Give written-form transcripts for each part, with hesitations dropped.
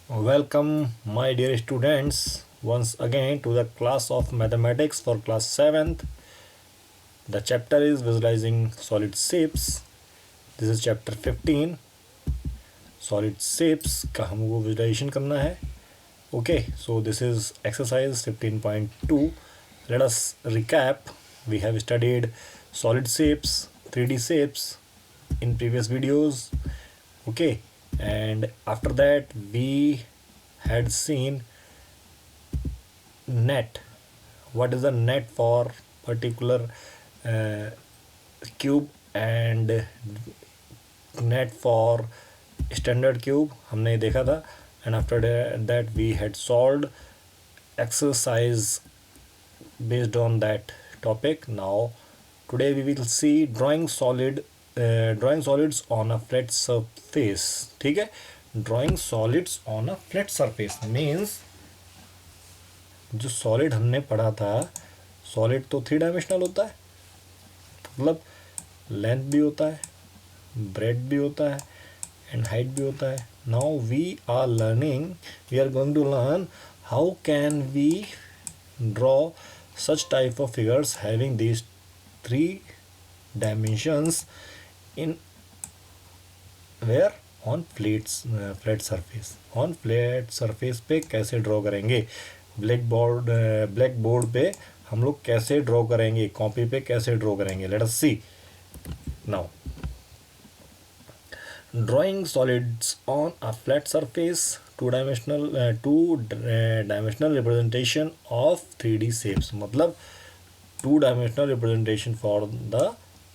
Welcome, my dear students, once again to the class of mathematics for class 7th. The chapter is visualizing solid shapes. This is chapter 15. Solid shapes का हमको visualization करना है. Okay, so this is exercise 15.2. Let us recap. We have studied solid shapes, 3D shapes in previous videos. Okay, and after that we had seen net. What is the net for particular cube and net for standard cube हमने देखा था. And after that we had solved exercise based on that topic. Now today we will see drawing solids on a flat surface. ठीक है, drawing solids on a flat surface means जो solid हमने पढ़ा था, solid तो 3 dimensional होता है, मतलब लेंथ भी होता है, ब्रेड भी होता है एंड हाइट भी होता है. Now we are going to learn how can we draw such type of figures having these 3 dimensions in where on flat surface. On flat surface पे कैसे ड्रॉ करेंगे, ब्लैक बोर्ड पे हम लोग कैसे ड्रॉ करेंगे, कॉपी पे कैसे ड्रॉ करेंगे. Let us see now. Drawing solids on a flat surface, two-dimensional representation of 3D shapes. मतलब 2-dimensional representation for the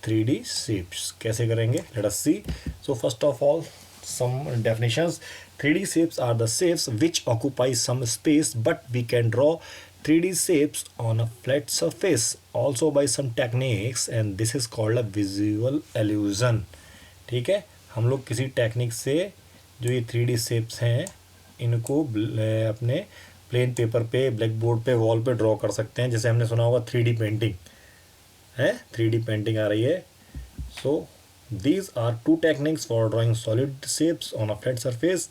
3D shapes कैसे करेंगे. Let us see. So first of all, some definitions. 3D shapes are the shapes which occupy some space, but we can draw 3D shapes on a flat surface also by some techniques, and this is called a visual illusion. ठीक है, हम लोग किसी technique से जो ये 3D shapes हैं इनको अपने प्लेन पेपर पे, ब्लैक बोर्ड पे, वॉल पे ड्रॉ कर सकते हैं. जैसे हमने सुना होगा 3D पेंटिंग है, 3D पेंटिंग आ रही है. So these are 2 techniques for drawing solid shapes on a flat surface.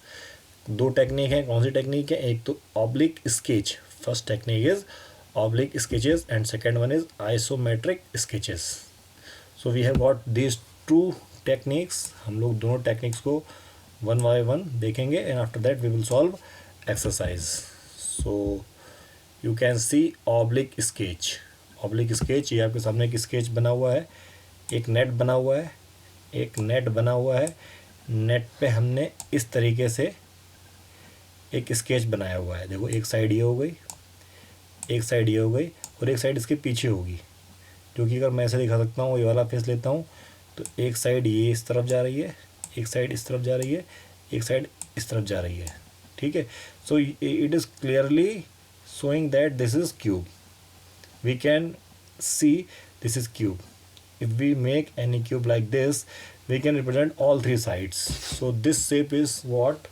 2 technique हैं. कौन सी टेक्निक है? एक तो oblique sketch. First technique is oblique sketches and second one is isometric sketches. So we have got these 2 techniques. हम लोग दोनों techniques को वन बाय वन देखेंगे and after that we will solve exercise. So you can see oblique sketch. Oblique sketch, ये आपके सामने एक sketch बना हुआ है, एक नेट बना हुआ है, एक नेट बना हुआ है. नेट पे हमने इस तरीके से एक स्केच बनाया हुआ है. देखो, एक साइड ये हो गई, एक साइड ये हो गई और एक साइड इसके पीछे होगी, जो कि अगर मैं ऐसे दिखा सकता हूँ, ये वाला फेस लेता हूँ तो एक साइड ये इस तरफ जा रही है, एक साइड इस तरफ जा रही है, एक साइड इस तरफ जा रही है. ठीक है, so it is clearly showing that this is cube. We can see this is cube. If we make any cube like this, we can represent all 3 sides. So this shape is what?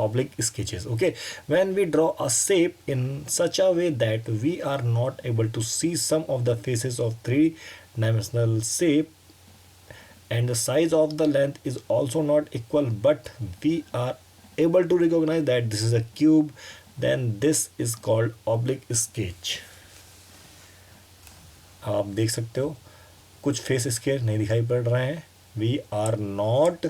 Oblique sketches. Okay, when we draw a shape in such a way that we are not able to see some of the faces of 3-dimensional shape, and the size of the length is also not equal, but we are able to recognize that this is a cube, then this is called oblique sketch. आप देख सकते हो कुछ face sketch नहीं दिखाई पड़ रहे हैं. We are not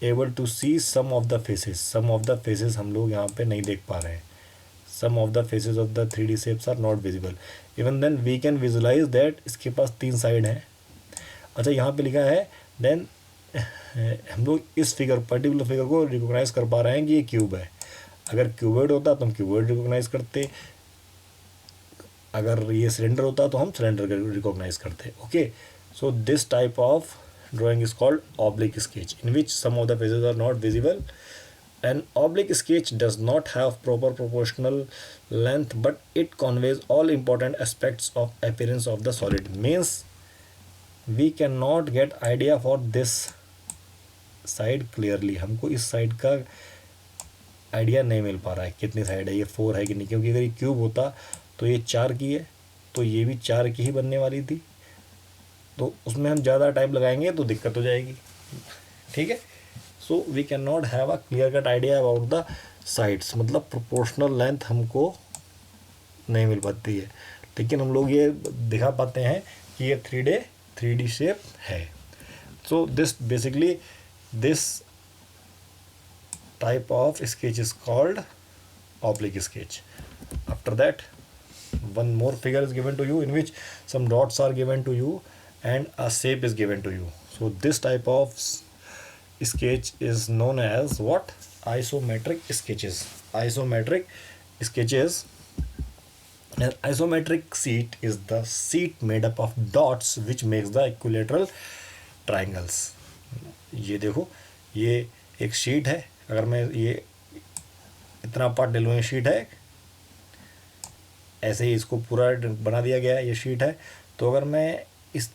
able to see some of the faces. Some of the faces हम लोग यहाँ पे नहीं देख पा रहे हैं. Some of the faces of the 3D shapes are not visible. Even then we can visualise that इसके पास 3 साइड हैं. अच्छा, यहाँ पे लिखा है देन हम लोग इस पर्टिकुलर फिगर को रिकोगनाइज कर पा रहे हैं कि ये क्यूब है. अगर क्यूबॉइड होता तो हम क्यूबॉइड रिकोगनाइज करते, अगर ये सिलेंडर होता तो हम सिलेंडर रिकोगनाइज करते. Okay, so this type of drawing is called oblique sketch, in which some of the faces are not visible. An oblique sketch does not have proper proportional length, but it conveys all important aspects of appearance of the solid. Means we cannot get idea for this side clearly. हमको इस side का idea नहीं मिल पा रहा है कितनी side है, ये 4 है कि नहीं, क्योंकि अगर ये क्यूब होता तो ये 4 की है, तो ये भी 4 की ही बनने वाली थी, तो उसमें हम ज़्यादा टाइम लगाएंगे तो दिक्कत हो जाएगी. ठीक है, so we can not have a clear cut idea about the sides, मतलब प्रोपोर्शनल लेंथ हमको नहीं मिल पाती है, लेकिन हम लोग ये दिखा पाते हैं कि ये 3D शेप है. So this basically this type of sketch is called oblique sketch. After that, one more figure is given to you in which some dots are given to you and a shape is given to you. So this type of sketch is known as what? Isometric sketches. Isometric sketches. An isometric sheet is the sheet made up of dots which makes the equilateral triangles. ये देखो, ये एक sheet है. अगर मैं ये इतना part ले लूँ, ये शीट है, ऐसे ही इसको पूरा बना दिया गया है, ये शीट है. तो अगर मैं इस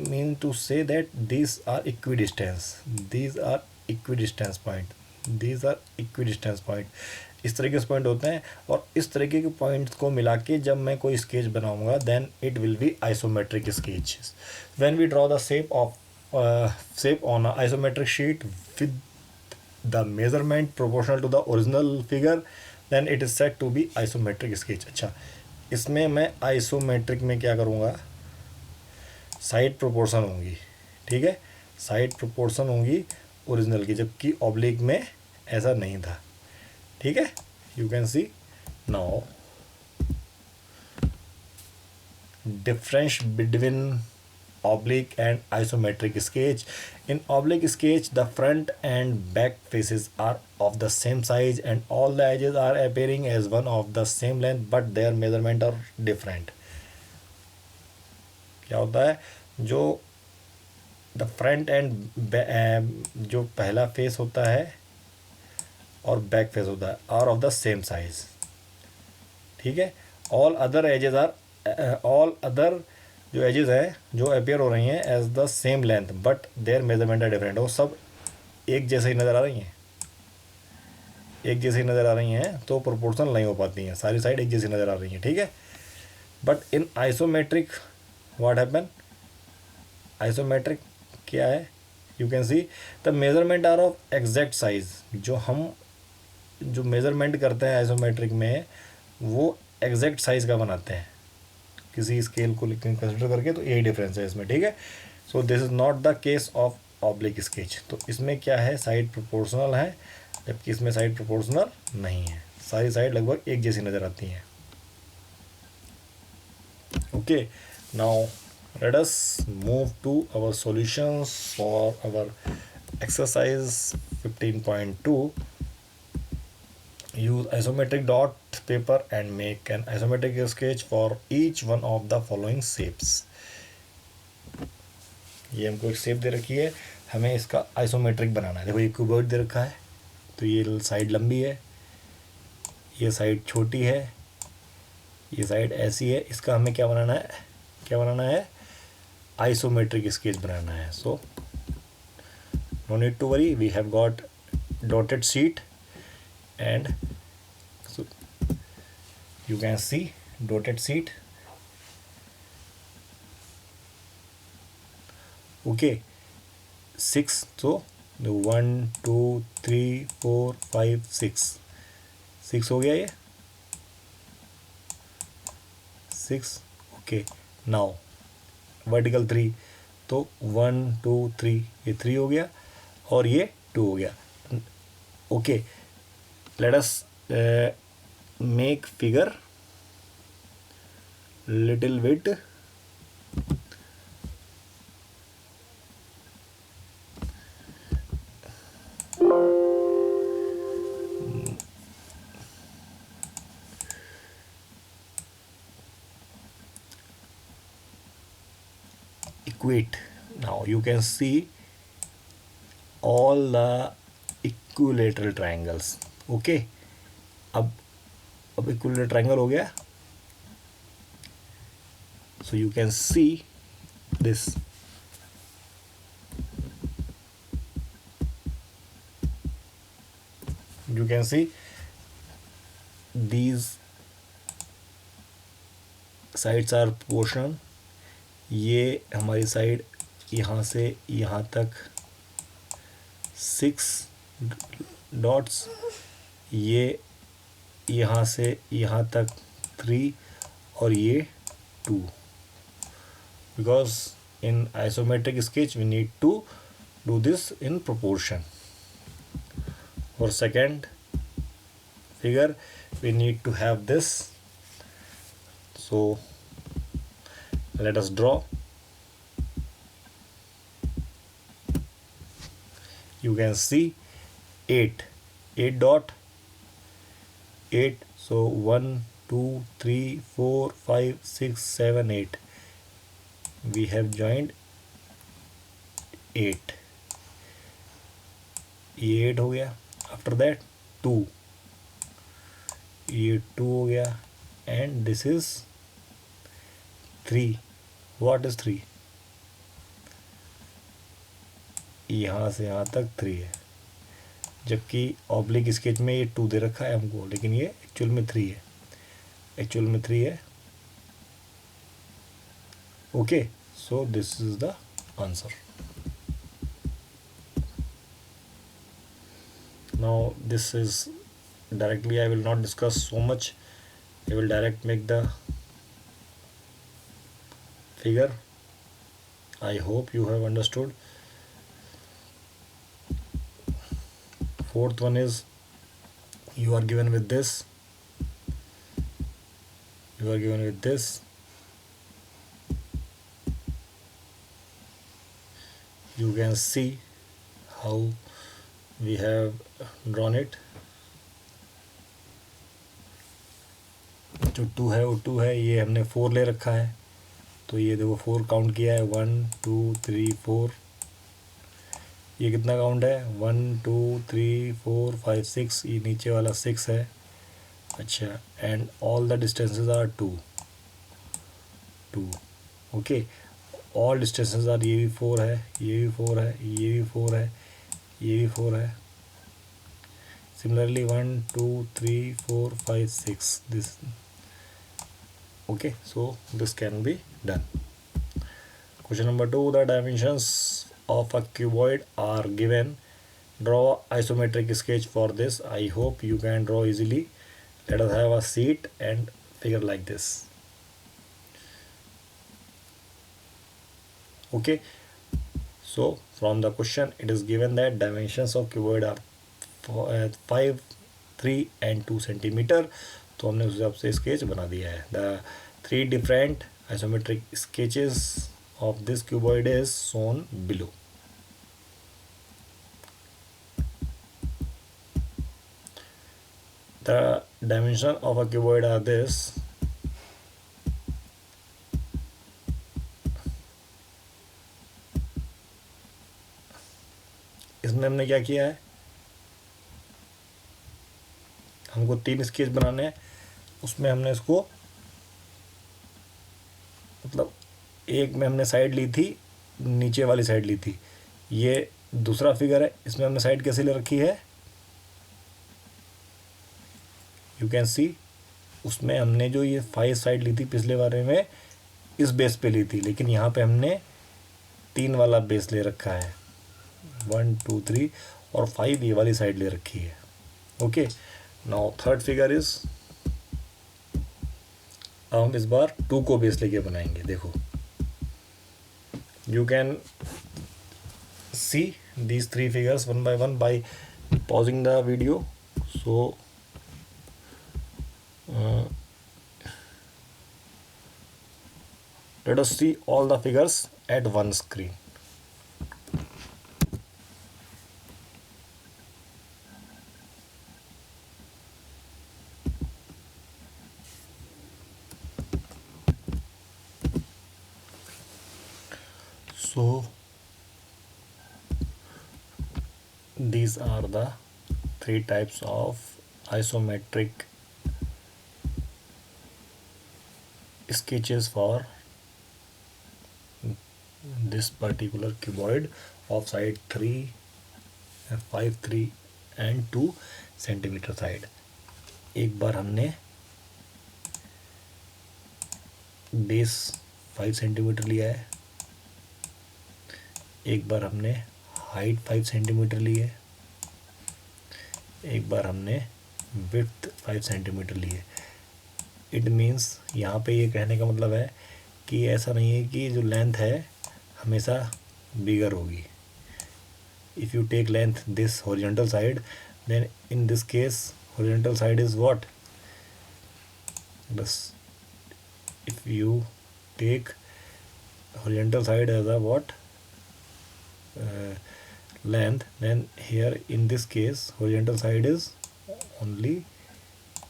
mean to say that these are equidistance, these are equidistance point, these are equidistance point, इस तरीके से पॉइंट होते हैं. और इस तरीके के पॉइंट्स को मिला के जब मैं कोई स्केच बनाऊंगा then it will be isometric sketch. When we draw the shape on a isometric sheet with the measurement proportional to the original figure, then it is said to be isometric sketch. अच्छा, इसमें मैं isometric में क्या करूँगा, side proportion होंगी, ठीक है, side proportion होंगी ओरिजिनल की, जबकि ऑब्लिक में ऐसा नहीं था. ठीक है, you can C now difference between oblique and isometric sketch. In oblique sketch, the front and back faces are of the same size and all the edges are appearing as one of the same length, but their measurement are different. क्या होता है, जो the front end जो पहला face होता है और back face होता है are of the same size. ठीक है, ऑल अदर जो एजेस है जो अपेयर हो रही हैं as the same length but their measurement है डिफरेंट. वो सब एक जैसे ही नज़र आ रही हैं, एक जैसी नज़र आ रही हैं, तो प्रोपोर्शनल नहीं हो पाती हैं, सारी साइड एक जैसी नज़र आ रही हैं. ठीक है, but in isometric what happen, isometric क्या है, you can see the measurement are of exact size. जो मेजरमेंट करते हैं आइसोमेट्रिक में वो एग्जैक्ट साइज़ का बनाते हैं किसी स्केल को कंसिडर करके. तो यही डिफरेंस है इसमें. ठीक है, so this is not the case of oblique sketch. तो इसमें क्या है, साइड प्रोपोर्शनल है, जबकि इसमें साइड प्रोपोर्शनल नहीं है, सारी साइड लगभग एक जैसी नज़र आती हैं. Okay, now let us move to our solutions for our exercise 15.2. Use isometric dot paper and make an isometric sketch for each one of the following shapes. ये हमको एक शेप दे रखी है, हमें इसका आइसोमेट्रिक बनाना है. देखो ये क्यूबॉइड दे रखा है, तो ये साइड लंबी है, ये साइड छोटी है, ये साइड ऐसी है. इसका हमें क्या बनाना है, आइसोमेट्रिक स्केच बनाना है. So no need to worry, we have got dotted sheet and so you can see dotted sheet. Okay, 6. So the 1 2 3 4 5 6 हो गया ये 6. Okay, now vertical 3, तो 1 2 3 ये 3 हो गया और ये 2 हो गया. Okay, let us make figure little bit equate. Now you can see all the equilateral triangles. Okay, अब इक्विलेटरल ट्रायंगल हो गया. सो you can see this, you can see these sides are proportional. ये हमारी साइड यहाँ से यहाँ तक 6 dots, ये यहाँ से यहाँ तक 3 और ये 2, because in isometric sketch we need to do this in proportion. For second figure we need to have this, so let us draw. You can see 8 dot 8, so 1 2 3 4 5 6 7 8, we have joined 8, ये 8 हो गया. After that 2, ये 2 हो गया, and this is 3. What is 3? यहाँ से यहाँ तक 3 है, जबकि ऑब्लिक स्केच में ये 2 दे रखा है हमको, लेकिन ये एक्चुअल में 3 है. एक्चुअल में 3 है. Okay, so this is the answer. Now this is directly, I will not discuss so much, I will direct make the figure. I hope you have understood. Fourth one is, you are given with this, you are given with this, you can see how we have drawn it. जो 2 है वो 2 है, ये हमने 4 ले रखा है, तो ये देखो 4 काउंट किया है, 1 2 3 4. ये कितना काउंट है? 1 2 3 4 5 6, ये नीचे वाला 6 है. अच्छा, and all the distances are 2. Okay, all distances are, ये भी 4 है, ये भी 4 है, ये भी 4 है, ये भी 4 है. Similarly 1 2 3 4 5 6, this. Okay, so this can be done. Question number 2, the dimensions of a cuboid are given. Draw isometric sketch for this. I hope you can draw easily. Let us have a sheet and figure like this. Okay, so from the question it is given that dimensions of cuboid are 5 3 and 2 centimetre. तो हमने उस हिसाब से sketch बना दिया है. The 3 different isometric sketches of this cuboid is shown below. The dimension of a cuboid are this. इसमें हमने क्या किया है, हमको 3 स्केच बनाने हैं, उसमें हमने इसको, मतलब एक में हमने साइड ली थी, नीचे वाली साइड ली थी. ये दूसरा फिगर है, इसमें हमने साइड कैसे ले रखी है, यू कैन सी. उसमें हमने जो ये 5 साइड ली थी पिछले बारे में, इस बेस पे ली थी, लेकिन यहाँ पे हमने 3 वाला बेस ले रखा है, 1 2 3 और 5 ये वाली साइड ले रखी है. Okay, now third figure is, अब हम इस बार 2 को बेस लेके बनाएंगे. देखो, you can C these 3 figures one by one by pausing the video. So let us see all the figures at one screen. So these are the 3 types of isometric sketches for this particular cuboid of side 3, 5, 3 and 2 centimetre side. एक बार हमने base 5 centimetre लिया है, एक बार हमने height 5 centimetre ली है, एक बार हमने width 5 centimetre ली है। इट मीन्स यहाँ पे ये कहने का मतलब है कि ऐसा नहीं है कि जो लेंथ है हमेशा बिगर होगी। If you take length this horizontal side, then in this case horizontal side is what, बस if you take horizontal side as a what length, then here in this case horizontal side is only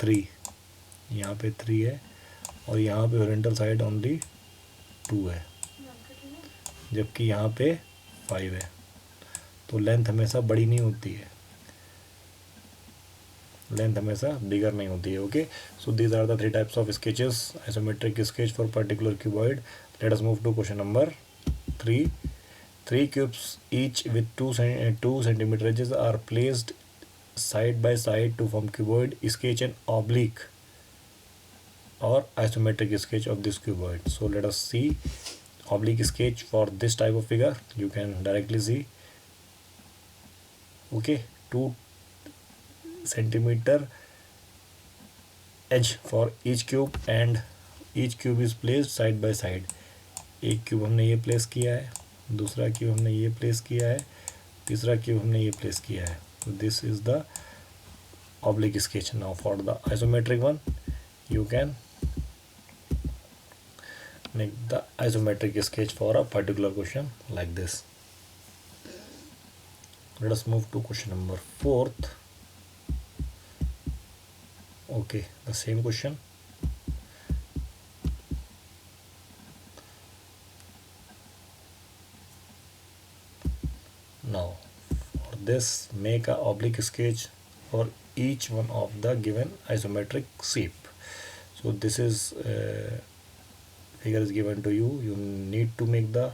3, यहाँ पे 3 है और यहाँ पे horizontal side only 2 है, जबकि यहाँ पे 5 है। तो लेंथ हमेशा बड़ी नहीं होती है, लेंथ हमेशा बिगर नहीं होती है। Okay, so these are the 3 types of sketches, isometric sketch for particular cuboid. Let us move to question number 3. 3 cubes each with 2 centimeter edges are placed side by side to form cuboid. Sketch an oblique or isometric sketch of this cuboid. So let us see oblique sketch for this type of figure. You can directly see, okay, 2 centimeter edge for each cube and each cube is placed side by side. एक cube हमने ये place किया है, दूसरा cube हमने ये place किया है, तीसरा क्यूब हमने ये प्लेस किया है। तो this is the oblique sketch. Now for the isometric one, you can make the isometric sketch for a particular question like this. Let us move to question number 4th. Okay, the same question. Now for this, make a oblique sketch for each one of the given isometric shape. So this is figure is given to you. You need to make the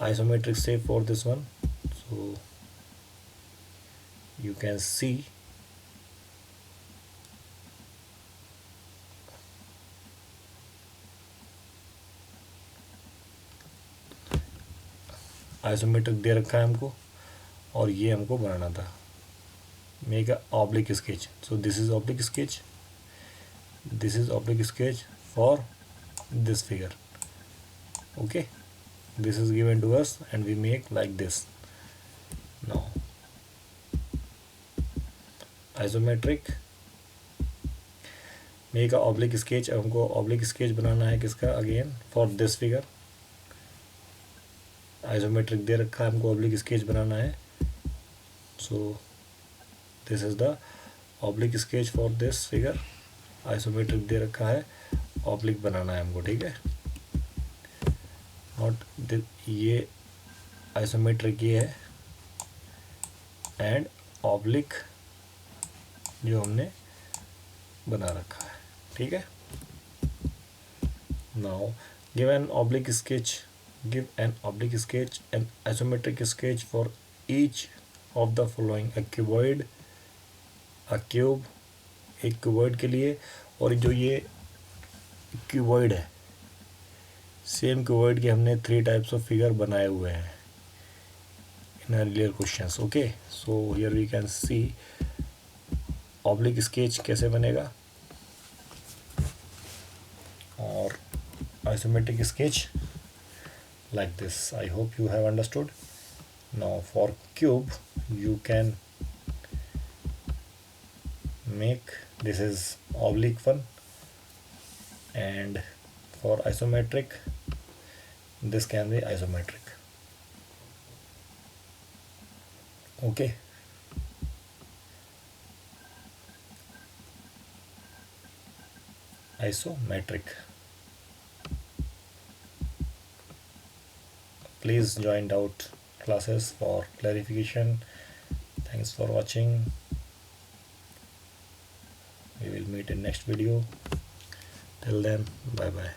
isometric shape for this one. So you can see isometric दे रखा है हमको और ये हमको बनाना था। Make a oblique sketch. So this is oblique sketch, this is oblique sketch for this figure. Okay, this is given to us and we make like this. Now isometric make a oblique sketch. हमको oblique sketch बनाना है किसका, again for this figure. Isometric दे रखा है हमको, oblique sketch बनाना है. So this is the oblique sketch for this figure. Isometric दे रखा है, ऑब्लिक बनाना है हमको, ठीक है. नॉट ये आइसोमेट्रिक ये है एंड ऑब्लिक जो हमने बना रखा है, ठीक है. Now give an oblique sketch, give an oblique sketch, an isometric sketch for each of the following. a cuboid, a cube, एक क्यूबॉइड के लिए, और जो ये क्यूबॉइड है सेम क्यूबॉइड के हमने 3 टाइप्स ऑफ फिगर बनाए हुए हैं in earlier questions. Okay, so here we can see oblique sketch कैसे बनेगा और isometric sketch like this. I hope you have understood. Now for cube you can make, this is oblique one, and for isometric this can be isometric. Okay, isometric. Please join out classes for clarification. Thanks for watching. We will meet in next video. Till then, bye bye.